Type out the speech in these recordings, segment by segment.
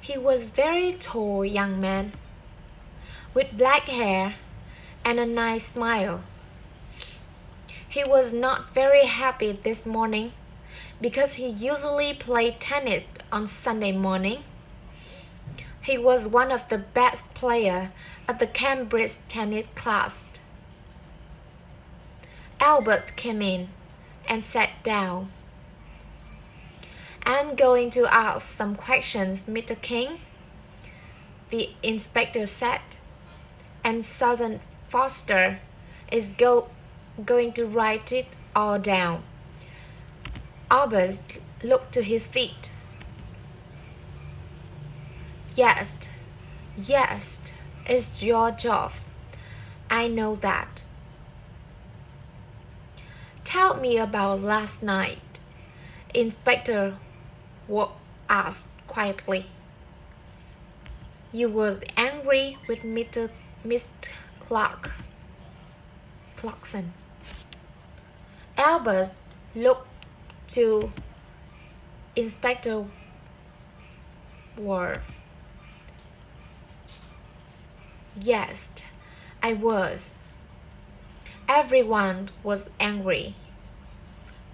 He was very tall young man, with black hair and a nice smile. He was not very happy this morning because he usually played tennis on Sunday morning. He was one of the best players at the Cambridge tennis class. Albert came in and sat down. "I'm going to ask some questions, Mr. King," the inspector said, "and Sergeant Foster is going to write it all down." Albert looked to his feet. Yes, it's your job. I know that." "Tell me about last night," Inspector asked quietly. "You was angry with Mr. Clarkson." Albert looked to Inspector Ward. "Yes, I was. Everyone was angry.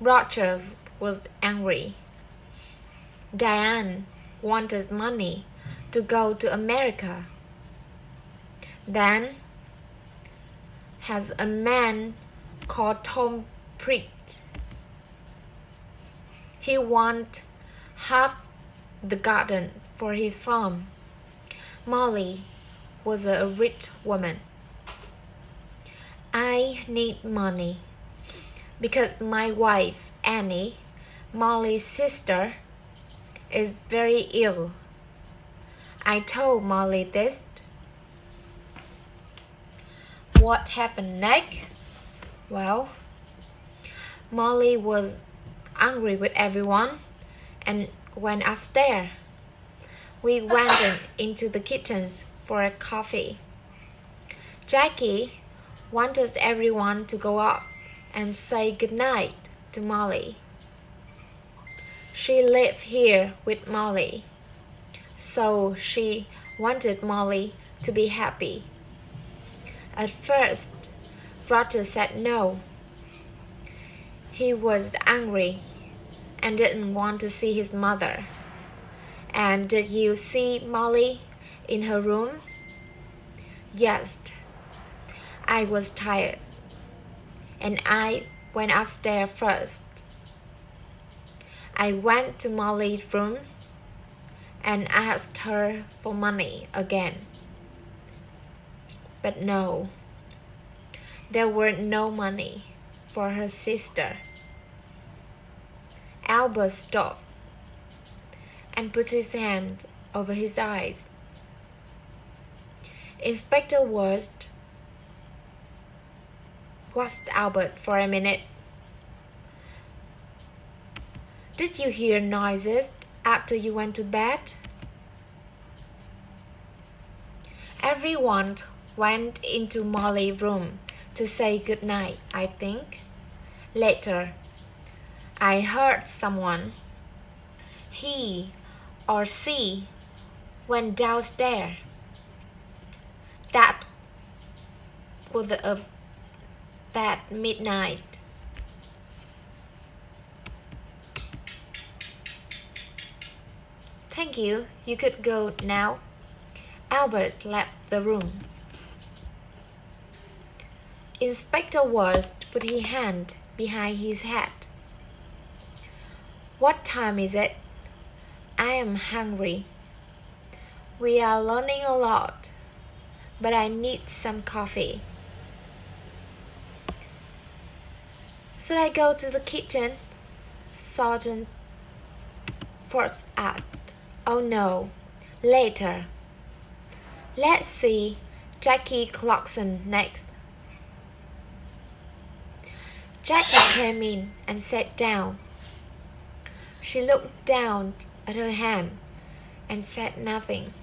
Rogers was angry. Diane wanted money to go to America. Then has a man called Tom Pritt. He wants half the garden for his farm. Molly was a rich woman. I need money because my wife, Annie, Molly's sister, is very ill. I told Molly this." "What happened next?" "Well, Molly was angry with everyone and went upstairs. We went into the kitchen for a coffee. Jackie wanted everyone to go up and say goodnight to Molly. She lived here with Molly, so she wanted Molly to be happy. At first, Roger said no. He was angry and didn't want to see his mother. And did you see Molly in her room?" "Yes. I was tired, and I went upstairs first. I went to Molly's room and asked her for money again. But no, there were no money for her sister." Albert stopped and put his hand over his eyes. Inspector watched Albert for a minute. "Did you hear noises after you went to bed?" "Everyone went into Molly's room to say good night, I think. Later, I heard someone, he or she, went downstairs. That was about midnight." "Thank you. You could go now." Albert left the room. Inspector Watts put his hand behind his head. "What time is it? I am hungry. We are learning a lot, but I need some coffee." "Should I go to the kitchen?" Sergeant Ford asked. "Oh no, later. Let's see Jackie Clarkson next." Jackie came in and sat down. She looked down at her hand and said nothing.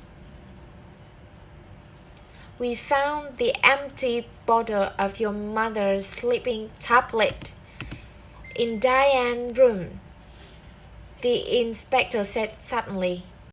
"We found the empty bottle of your mother's sleeping tablet in Diane's room," the inspector said suddenly.